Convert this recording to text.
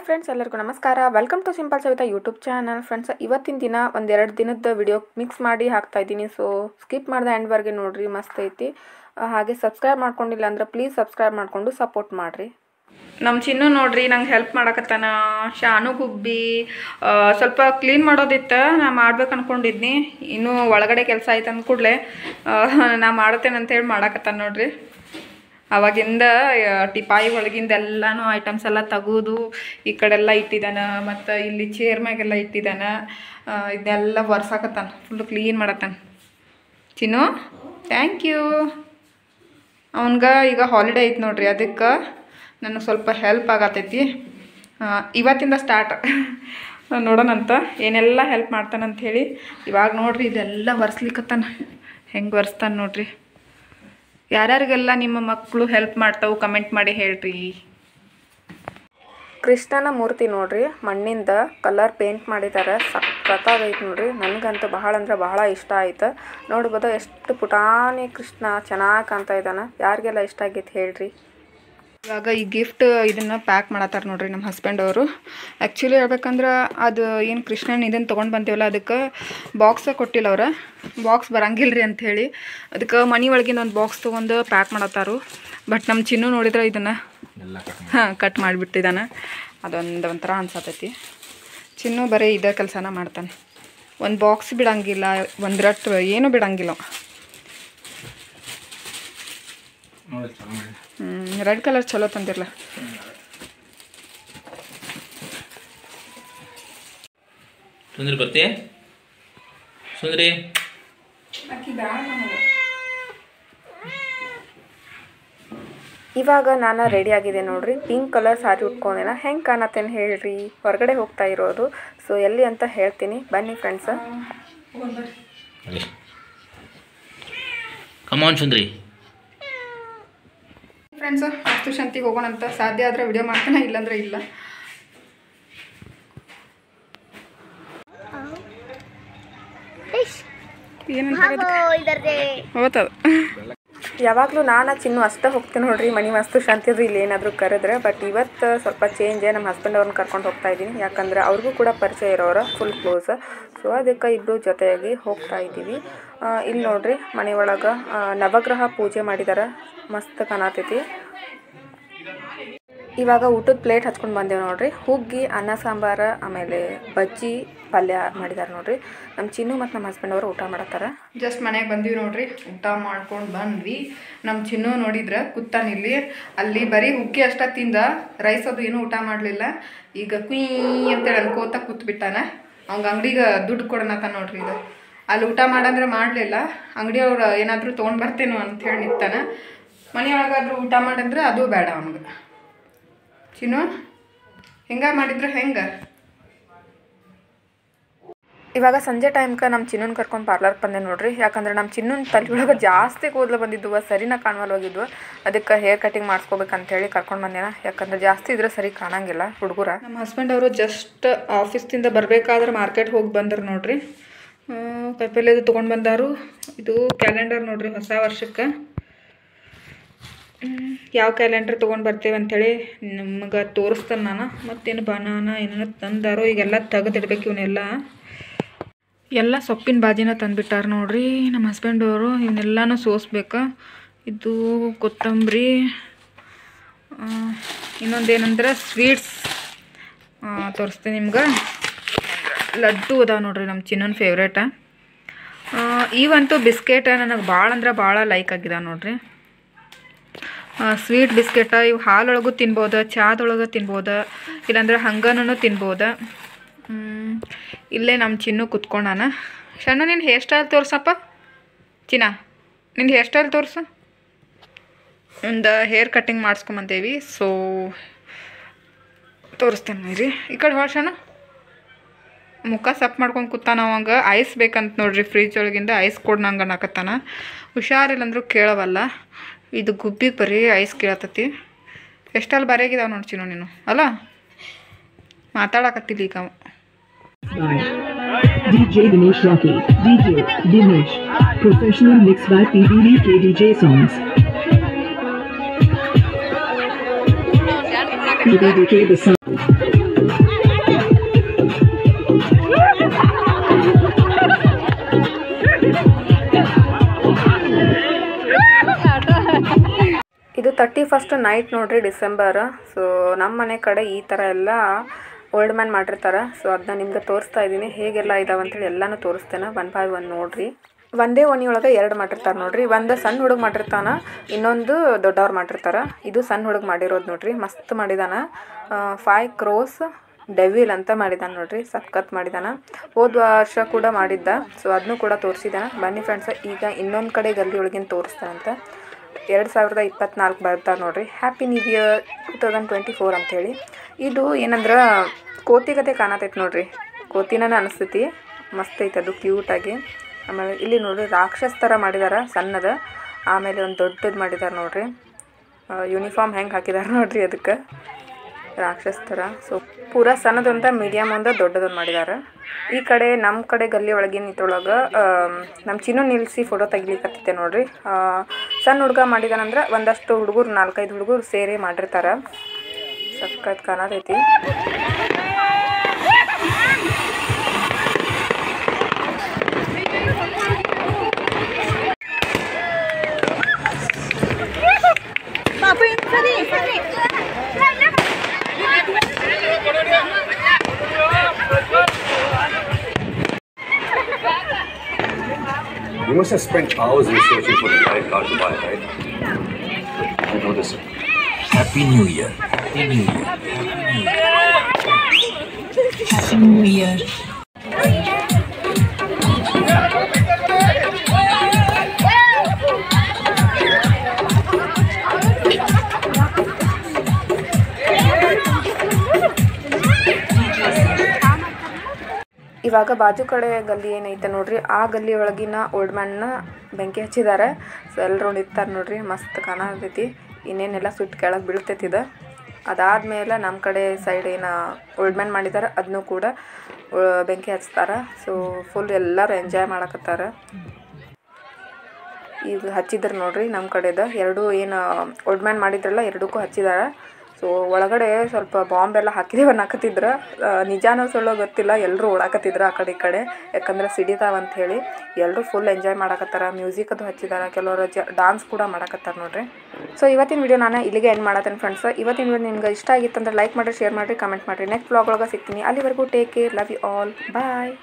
Friends, ಎಲ್ಲರಿಗೂ ನಮಸ್ಕಾರ. Welcome to simple Savita YouTube channel. Friends, ಇವತ್ತಿನ ದಿನ ಒಂದೆರಡು ದಿನದ ವಿಡಿಯೋ ಮಿಕ್ಸ್ ಮಾಡಿ ಹಾಕ್ತಾ ಇದ್ದೀನಿ. ಸೊ ಸ್ಕಿಪ್ ಮಾಡಿದ ಎಂಡ್ವರೆಗೆ ನೋಡಿರಿ, ಮಸ್ತ್ ಐತಿ. ಹಾಗೆ ಸಬ್ಸ್ಕ್ರೈಬ್ ಮಾಡ್ಕೊಂಡಿಲ್ಲ ಅಂದ್ರೆ ಪ್ಲೀಸ್ ಸಬ್ಸ್ಕ್ರೈಬ್ ಮಾಡಿಕೊಂಡು ಸಪೋರ್ಟ್ ಮಾಡಿರಿ. ನಮ್ಮ ಚಿನ್ನು ನೋಡ್ರಿ ನಂಗೆ ಹೆಲ್ಪ್ ಮಾಡಕತ್ತಾನ. ಶಾನು ಗುಬ್ಬಿ ಸ್ವಲ್ಪ ಕ್ಲೀನ್ ಮಾಡೋದಿತ್ತು, ನಾ ಮಾಡ್ಬೇಕು ಅಂದ್ಕೊಂಡಿದ್ನಿ. ಇನ್ನೂ ಒಳಗಡೆ ಕೆಲಸ ಆಯ್ತು ಅಂದ್ಕೂಡ್ಲೆ ನಾ ಮಾಡ್ತೇನೆ ಅಂತೇಳಿ ಮಾಡಕತ್ತಾನ ನೋಡ್ರಿ. ಅವಾಗಿಂದ ಟಿಪಾಯಿ ಒಳಗಿಂದ ಎಲ್ಲನೂ ಐಟಮ್ಸ್ ಎಲ್ಲ ತೆಗೆದು ಈ ಕಡೆಲ್ಲ ಇಟ್ಟಿದ್ದಾನೆ, ಮತ್ತು ಇಲ್ಲಿ ಚೇರ್ ಮ್ಯಾಗೆಲ್ಲ ಇಟ್ಟಿದ್ದಾನೆ. ಇದನ್ನೆಲ್ಲ ಒರ್ಸಾಕತ್ತಾನ, ಫುಲ್ಲು ಕ್ಲೀನ್ ಮಾಡತ್ತಾನ. Chinnu thank you. ಅವನ್ಗೆ ಈಗ ಹಾಲಿಡೇ ಐತೆ ನೋಡ್ರಿ, ಅದಕ್ಕೆ ನನಗೆ ಸ್ವಲ್ಪ ಹೆಲ್ಪ್ ಆಗತ್ತೈತಿ. ಇವತ್ತಿಂದ ಸ್ಟಾರ್ಟ್ ನೋಡೋಣಂತ ಏನೆಲ್ಲ ಹೆಲ್ಪ್ ಮಾಡ್ತಾನಂತ ಹೇಳಿ. ಇವಾಗ ನೋಡ್ರಿ ಇದೆಲ್ಲ ಒರೆಸ್ಲಿಕ್ಕತ್ತಾನ, ಹೆಂಗೆ ಒರೆಸ್ತಾನೆ ನೋಡ್ರಿ. ಯಾರ್ಯಾರಿಗೆಲ್ಲ ನಿಮ್ಮ ಮಕ್ಕಳು ಹೆಲ್ಪ್ ಮಾಡ್ತಾವೆ ಕಮೆಂಟ್ ಮಾಡಿ ಹೇಳ್ರಿ. ಕೃಷ್ಣನ ಮೂರ್ತಿ ನೋಡ್ರಿ, ಮಣ್ಣಿಂದ ಕಲರ್ ಪೇಂಟ್ ಮಾಡಿದ್ದಾರೆ. ಸಖತ್ತಾಗೈತೆ ನೋಡ್ರಿ. ನನಗಂತೂ ಬಹಳ ಅಂದ್ರೆ ಬಹಳ ಇಷ್ಟ ಆಯ್ತು. ನೋಡ್ಬೋದು ಎಷ್ಟು ಪುಟಾಣಿ ಕೃಷ್ಣ ಚೆನ್ನಾಗಿ ಕಾಣ್ತಾ ಇದ್ದಾನೆ. ಯಾರಿಗೆಲ್ಲ ಇಷ್ಟ ಆಗೈತೆ ಹೇಳ್ರಿ. ಇವಾಗ ಈ ಗಿಫ್ಟ್ ಇದನ್ನು ಪ್ಯಾಕ್ ಮಾಡತ್ತಾರೆ ನೋಡ್ರಿ ನಮ್ಮ ಹಸ್ಬೆಂಡ್ ಅವರು. ಆ್ಯಕ್ಚುಲಿ ಹೇಳ್ಬೇಕಂದ್ರೆ ಅದು ಏನು ಕೃಷ್ಣನ ಇದನ್ನು ತೊಗೊಂಡು ಬಂತೀವಲ್ಲ, ಅದಕ್ಕೆ ಬಾಕ್ಸ ಕೊಟ್ಟಿಲ್ಲ ಅವ್ರು. ಬಾಕ್ಸ್ ಬರಂಗಿಲ್ಲ ರೀ ಅಂಥೇಳಿ ಅದಕ್ಕೆ ಮನೆ ಒಳಗಿಂದ ಒಂದು ಬಾಕ್ಸ್ ತೊಗೊಂಡು ಪ್ಯಾಕ್ ಮಾಡತ್ತಾರು. ಬಟ್ ನಮ್ಮ ಚಿನ್ನು ನೋಡಿದ್ರೆ ಇದನ್ನು ಕಟ್ ಮಾಡಿಬಿಟ್ಟಿದ್ದಾನೆ. ಅದೊಂದು ಒಂಥರ ಅನ್ಸತೈತಿ. ಚಿನ್ನು ಬರೀ ಇದೇ ಕೆಲಸನ ಮಾಡ್ತಾನೆ. ಒಂದು ಬಾಕ್ಸ್ ಬಿಡಂಗಿಲ್ಲ, ಒಂದು ರಟ್ಟು ಏನೂ ಬಿಡಂಗಿಲ್ಲ. ರೆಡ್ ಕಲರ್ ಚಲೋ ತಂದಿರಲ್ಲ. ಸುಂದ್ರಿ ಬರ್ತಿ ಸುಂದ್ರಿ. ಇವಾಗ ನಾನು ರೆಡಿ ಆಗಿದೆ ನೋಡ್ರಿ. ಪಿಂಕ್ ಕಲರ್ ಸಾರಿ ಉಟ್ಕೊಂಡೇನ, ಹೆಂಗೆ ಕಾಣತ್ತೇನು ಹೇಳ್ರಿ. ಹೊರಗಡೆ ಹೋಗ್ತಾ ಇರೋದು. ಸೊ ಎಲ್ಲಿ ಅಂತ ಹೇಳ್ತೀನಿ, ಬನ್ನಿ ಫ್ರೆಂಡ್ಸ್. ಕಮಾನ್ ಸುಂದ್ರಿ. ಫ್ರೆಂಡ್ಸ್, ಅಷ್ಟು ಶಾಂತಿಗೆ ಹೋಗೋಣ ಅಂತ. ಸಾಧ್ಯ ಆದರೆ ವಿಡಿಯೋ ಮಾಡ್ತಾನೆ, ಇಲ್ಲಾಂದ್ರೆ ಇಲ್ಲ. ಯಾವಾಗಲೂ ನಾನು ಚಿನ್ನು ಅಷ್ಟೇ ಹೋಗ್ತೀನಿ ನೋಡ್ರಿ ಮನೆ ವಸ್ತು ಶಾಂತಿ ಅದು ಇಲ್ಲಿ ಏನಾದರೂ ಕರೆದ್ರೆ. ಬಟ್ ಇವತ್ತು ಸ್ವಲ್ಪ ಚೇಂಜ್. ನಮ್ಮ ಹಸ್ಬೆಂಡ್ ಅವ್ರನ್ನ ಕರ್ಕೊಂಡು ಹೋಗ್ತಾ ಇದ್ದೀನಿ, ಯಾಕಂದರೆ ಅವ್ರಿಗೂ ಕೂಡ ಪರಿಚಯ ಇರೋರು, ಫುಲ್ ಕ್ಲೋಸ್. ಸೊ ಅದಕ್ಕೆ ಇಬ್ಬರು ಜೊತೆಯಾಗಿ ಹೋಗ್ತಾ ಇದ್ದೀವಿ. ಇಲ್ಲಿ ನೋಡ್ರಿ ಮನೆ ಒಳಗೆ ನವಗ್ರಹ ಪೂಜೆ ಮಾಡಿದ್ದಾರೆ, ಮಸ್ತ್ ಕಾಣತೈತಿ. ಇವಾಗ ಊಟದ ಪ್ಲೇಟ್ ಹಚ್ಕೊಂಡು ಬಂದೇವೆ ನೋಡ್ರಿ. ಹುಗ್ಗಿ, ಅನ್ನ ಸಾಂಬಾರು, ಆಮೇಲೆ ಬಜ್ಜಿ, ಪಲ್ಯ ಮಾಡಿದ್ದಾರೆ ನೋಡ್ರಿ. ನಮ್ಮ ಚಿನ್ನು ಮತ್ತು ನಮ್ಮ ಹಸ್ಬೆಂಡ್ ಅವರು ಊಟ ಮಾಡತ್ತಾರೆ. ಜಸ್ಟ್ ಮನೆಗೆ ಬಂದೀವಿ ನೋಡ್ರಿ, ಊಟ ಮಾಡ್ಕೊಂಡು ಬಂದ್ವಿ. ನಮ್ಮ ಚಿನ್ನು ನೋಡಿದ್ರೆ ಕೂತಾನಿಲ್ಲಿ, ಅಲ್ಲಿ ಬರೀ ಹುಗ್ಗಿ ಅಷ್ಟ ತಿಂದ, ರೈಸ್ ಅದು ಏನೂ ಊಟ ಮಾಡಲಿಲ್ಲ. ಈಗ ಕುಯ್ ಅಂತೇಳಿ ಅನ್ಕೋತ ಕೂತ್ಬಿಟ್ಟಾನ. ಅವ್ಗೆ ಅಂಗಡಿಗೆ ದುಡ್ಡು ಕೊಡೋಣತ್ತ ನೋಡ್ರಿ. ಇದು ಅಲ್ಲಿ ಊಟ ಮಾಡಂದ್ರೆ ಮಾಡಲಿಲ್ಲ. ಅಂಗಡಿಯವ್ರು ಏನಾದರೂ ತೊಗೊಂಡು ಬರ್ತೇನೋ ಅಂಥೇಳಿ ನಿಂತಾನ. ಮನೆಯೊಳಗಾದ್ರೂ ಊಟ ಮಾಡಂದ್ರೆ ಅದು ಬೇಡ ಅವ್ನಿಗೆ. ಚಿನ್ನು ಹೆಂಗ ಮಾಡಿದ್ರೆ ಹೆಂಗೆ. ಇವಾಗ ಸಂಜೆ ಟೈಮ್ಗೆ ನಮ್ಮ ಚಿನ್ನನ್ ಕರ್ಕೊಂಡು ಪಾರ್ಲರ್ಗೆ ಬಂದೆ ನೋಡ್ರಿ. ಯಾಕಂದ್ರೆ ನಮ್ಮ ಚಿನ್ನನ್ ತಲೆ ಒಳಗೆ ಜಾಸ್ತಿ ಕೂದಲು ಬಂದಿದ್ವು, ಸರಿನ ಕಾಣವಲ್ ಹೋಗಿದ್ವು. ಅದಕ್ಕೆ ಹೇರ್ ಕಟಿಂಗ್ ಮಾಡಿಸ್ಕೋಬೇಕಂತೇಳಿ ಕರ್ಕೊಂಡು ಬಂದೇನ. ಯಾಕಂದ್ರೆ ಜಾಸ್ತಿ ಇದ್ರೆ ಸರಿ ಕಾಣಂಗಿಲ್ಲ ಹುಡುಗರ. ನಮ್ಮ ಹಸ್ಬೆಂಡ್ ಅವರು ಜಸ್ಟ್ ಆಫೀಸ್ದಿಂದ ಬರಬೇಕಾದ್ರೆ ಮಾರ್ಕೆಟ್ ಹೋಗಿ ಬಂದರು ನೋಡ್ರಿ. ಕೈಪಲ್ಯದು ತೊಗೊಂಡು ಬಂದಾರು. ಇದು ಕ್ಯಾಲೆಂಡರ್ ನೋಡ್ರಿ, ಹೊಸ ವರ್ಷಕ್ಕೆ ಯಾವ ಕ್ಯಾಲೆಂಡರ್ ತೊಗೊಂಡು ಬರ್ತೀವಿ ಅಂಥೇಳಿ ನಮ್ಗೆ ತೋರಿಸ್ತಾನೆ ನಾನು. ಮತ್ತೇನು ಬನಾನ ಏನೇನೋ ತಂದಾರೋ, ಈಗೆಲ್ಲ ತೆಗೆದಿಡ್ಬೇಕು. ಇವನ್ನೆಲ್ಲ ಎಲ್ಲ ಸೊಪ್ಪಿನ ಬಾಜಿನ ತಂದುಬಿಟ್ಟಾರೆ ನೋಡ್ರಿ ನಮ್ಮ ಹಸ್ಬೆಂಡ್ ಅವರು. ಇವನ್ನೆಲ್ಲನೂ ಸೋಸ್ಬೇಕು. ಇದು ಕೊತ್ತಂಬರಿ, ಇನ್ನೊಂದೇನಂದ್ರೆ ಸ್ವೀಟ್ಸ್ ತೋರಿಸ್ತೀನಿ ನಿಮ್ಗೆ. ಲಡ್ಡು ಅದಾವ ನೋಡ್ರಿ, ನಮ್ಮ ಚಿನ್ನನ ಫೇವ್ರೇಟ. ಇವಂತೂ ಬಿಸ್ಕೆಟ್ ನನಗೆ ಭಾಳ ಅಂದ್ರೆ ಭಾಳ ಲೈಕ್ ಆಗಿದಾವೆ ನೋಡ್ರಿ. ಸ್ವೀಟ್ ಬಿಸ್ಕೆಟ ಇವು ಹಾಲೊಳಗೂ ತಿನ್ಬೋದು, ಚಾದೊಳಗೆ ತಿನ್ಬೋದು, ಇಲ್ಲಾಂದ್ರೆ ಹಂಗನೂ ತಿನ್ಬೋದು. ಇಲ್ಲೇ ನಮ್ಮ ಚಿನ್ನು ಕುತ್ಕೊಂಡಾನ. ಶಣ್ಣ ನಿನ್ನ ಹೇರ್ ಸ್ಟೈಲ್ ತೋರ್ಸಪ್ಪ. ಚಿನ್ನ ನಿನ್ನ ಹೇರ್ ಸ್ಟೈಲ್ ತೋರಿಸು. ಒಂದು ಹೇರ್ ಕಟ್ಟಿಂಗ್ ಮಾಡಿಸ್ಕೊಂಬಂದೇವಿ. ಸೊ ತೋರಿಸ್ತೇನೆ ರೀ. ಈ ಕಡೆ ಹೊಳ್ಸಣ್ಣ ಮುಖ ಸಪ್ ಮಾಡ್ಕೊಂಡು ಕೂತಾನ. ಅವಂಗೆ ಐಸ್ ಬೇಕಂತ ನೋಡ್ರಿ, ಫ್ರಿಜ್ ಒಳಗಿಂದ ಐಸ್ ಕೊಡ್ ನಂಗೆ ಅನ್ನಕತ್ತಾನ. ಹುಷಾರಿಲ್ಲಂದ್ರೂ ಕೇಳವಲ್ಲ. ಇದು ಗುಬ್ಬಿಗೆ ಬರೀ ಐಸ್ ಕೇಳತತಿ. ಎಷ್ಟಲ್ಲಿ ಬರೆಯಾಗಿದಾವೆ ನೋಡಿ ಚಿನ್ನು ನೀನು, ಅಲ್ಲ ಮಾತಾಡಕತ್ತಿಲ್ಲ ಈಗ. DJ Dinesh Rocky, DJ Dinesh, professional mix by PBD KDJ songs. PBDK the sound. 31st night ನೋಡ್ರಿ ಡಿಸೆಂಬರ್. ಸೊ ನಮ್ಮ ಮನೆ ಕಡೆ ಈ ಥರ ಎಲ್ಲ ಓಲ್ಡ್ ಮ್ಯಾನ್ ಮಾಡಿರ್ತಾರೆ. ಸೊ ಅದನ್ನ ನಿಮ್ಗೆ ತೋರಿಸ್ತಾ ಇದ್ದೀನಿ, ಹೇಗೆಲ್ಲ ಇದಾವೆ ಅಂತೇಳಿ ಎಲ್ಲನೂ ತೋರಿಸ್ತೇನೆ 1 by 1 ನೋಡ್ರಿ. ಒಂದೇ ಒಳಗೆ 2 ಮಾಡಿರ್ತಾರೆ ನೋಡ್ರಿ. ಒಂದು ಸಣ್ಣ ಹುಡುಗ ಮಾಡಿರ್ತಾನ, ಇನ್ನೊಂದು ದೊಡ್ಡವ್ರು ಮಾಡಿರ್ತಾರೆ. ಇದು ಸಣ್ಣ ಹುಡುಗ ಮಾಡಿರೋದು ನೋಡ್ರಿ, ಮಸ್ತ್ ಮಾಡಿದಾನ. 5 crores ಡೆವಿಲ್ ಅಂತ ಮಾಡಿದಾನೆ ನೋಡ್ರಿ, ಸಖತ್ ಮಾಡಿದಾನ. ಹೋದ ವರ್ಷ ಕೂಡ ಮಾಡಿದ್ದ, ಸೊ ಅದನ್ನು ಕೂಡ ತೋರಿಸಿದಾನ. ಬನ್ನಿ ಫ್ರೆಂಡ್ಸ್, ಈಗ ಇನ್ನೊಂದು ಕಡೆ ಗಲ್ಲಿ ಒಳಗಿನ ತೋರಿಸ್ತಾನಂತ. 2024 ಬರ್ತಾರೆ ನೋಡ್ರಿ. ಹ್ಯಾಪಿ ನ್ಯೂ ಇಯರ್ 2024 ಅಂಥೇಳಿ. ಇದು ಏನಂದ್ರೆ ಕೋತಿ ಕತೆ ಕಾಣತೈತೆ ನೋಡ್ರಿ, ಕೋತಿನ ಅನಿಸ್ತೈತಿ. ಮಸ್ತ್ ಐತೆ ಅದು, ಕ್ಯೂಟಾಗಿ. ಆಮೇಲೆ ಇಲ್ಲಿ ನೋಡ್ರಿ ರಾಕ್ಷಸ ಥರ ಮಾಡಿದಾರೆ ಸಣ್ಣದ. ಆಮೇಲೆ ಒಂದು ದೊಡ್ಡದು ಮಾಡಿದಾರೆ ನೋಡ್ರಿ. ಯೂನಿಫಾರ್ಮ್ ಹೆಂಗೆ ಹಾಕಿದಾರೆ ನೋಡ್ರಿ ಅದಕ್ಕೆ, ರಾಕ್ಷಸ ಥರ. ಸೊ ಪೂರಾ ಸಣ್ಣದೊಂದು, ಮೀಡಿಯಮ್ ಒಂದು, ದೊಡ್ಡದೊಂದು ಮಾಡಿದ್ದಾರೆ. ಈ ಕಡೆ ನಮ್ಮ ಕಡೆ ಗಲ್ಲಿ ಒಳಗಿನ ಇದ್ರೊಳಗೆ ನಮ್ಮ ಚಿನ್ನು ನಿಲ್ಲಿಸಿ ಫೋಟೋ ತೆಗಿಲಿಕ್ಕತ್ತಿದ್ದೆ ನೋಡ್ರಿ. ಸಣ್ಣ ಹುಡುಗ ಮಾಡಿದಾನಂದ್ರೆ ಒಂದಷ್ಟು ಹುಡುಗರು, 4-5 ಹುಡುಗರು ಸೇರಿ ಮಾಡಿರ್ತಾರೆ. ಸಖತ್ ಕಾಣತೈತಿ. You must have spent hours researching for the right car to buy, right? I know this. Happy New Year. Happy New Year. Happy New Year. ಇವಾಗ ಬಾಜು ಕಡೆ ಗಲ್ಲಿ ಏನೈತೆ ನೋಡ್ರಿ, ಆ ಗಲ್ಲಿ ಒಳಗಿನ ಓಲ್ಡ್ ಮ್ಯಾನ್ನ ಬೆಂಕಿ ಹಚ್ಚಿದ್ದಾರೆ. ಸೊ ಎಲ್ಲರೂ ನಿಂತಾರೆ ನೋಡ್ರಿ, ಮಸ್ತ್ ಕಾಣತೈತಿ. ಇನ್ನೇನೆಲ್ಲ ಸುಟ್ಟು ಕೆಳಗೆ ಬೀಳ್ತೈತಿದೆ. ಅದಾದಮೇಲೆ ನಮ್ಮ ಕಡೆ ಸೈಡ್ ಏನು ಓಲ್ಡ್ ಮ್ಯಾನ್ ಮಾಡಿದ್ದಾರೆ ಅದನ್ನೂ ಕೂಡ ಬೆಂಕಿ ಹಚ್ತಾರೆ. ಸೊ ಫುಲ್ ಎಲ್ಲರೂ ಎಂಜಾಯ್ ಮಾಡಕತ್ತಾರೆ. ಈಗ ಹಚ್ಚಿದ್ರು ನೋಡ್ರಿ ನಮ್ಮ ಕಡೆದು 2 ಏನು ಓಲ್ಡ್ ಮ್ಯಾನ್ ಮಾಡಿದ್ರಲ್ಲ, 2ಕ್ಕೂ ಹಚ್ಚಿದ್ದಾರೆ. ಸೊ ಒಳಗಡೆ ಸ್ವಲ್ಪ ಬಾಂಬೆಲ್ಲ ಹಾಕಿದೇವೆ ಅನ್ನಕತ್ತಿದ್ರು. ನಿಜಾನೋ ಸುಳ್ಳೋ ಗೊತ್ತಿಲ್ಲ, ಎಲ್ಲರೂ ಓಡಾಕತ್ತಿದ್ರು ಆ ಕಡೆ ಈ ಕಡೆ, ಯಾಕಂದ್ರೆ ಸಿಡಿತಾವಂತ ಹೇಳಿ. ಎಲ್ಲರೂ ಫುಲ್ ಎಂಜಾಯ್ ಮಾಡಕತ್ತಾರ. ಮ್ಯೂಸಿಕ್ ಅದು ಹಚ್ಚಿದ್ದಾರೆ, ಕೆಲವರು ಡಾನ್ಸ್ ಕೂಡ ಮಾಡಕತ್ತಾರ ನೋಡ್ರಿ. ಸೊ ಇವತ್ತಿನ ವಿಡಿಯೋ ನಾನು ಇಲ್ಲಿಗೆ ಎಂಡ್ ಮಾಡತ್ತೇನೆ ಫ್ರೆಂಡ್ಸ್. ಇವತ್ತಿನ ವಿಡಿಯೋ ನಿಮ್ಗೆ ಇಷ್ಟ ಆಗಿತ್ತಂದ್ರೆ ಲೈಕ್ ಮಾಡಿರಿ, ಶೇರ್ ಮಾಡಿರಿ, ಕಮೆಂಟ್ ಮಾಡಿರಿ. ನೆಕ್ಸ್ಟ್ ವ್ಲಾಗ್ ಒಳಗೆ ಸಿಗ್ತೀನಿ. ಅಲ್ಲಿವರೆಗೂ take care, love you all, bye.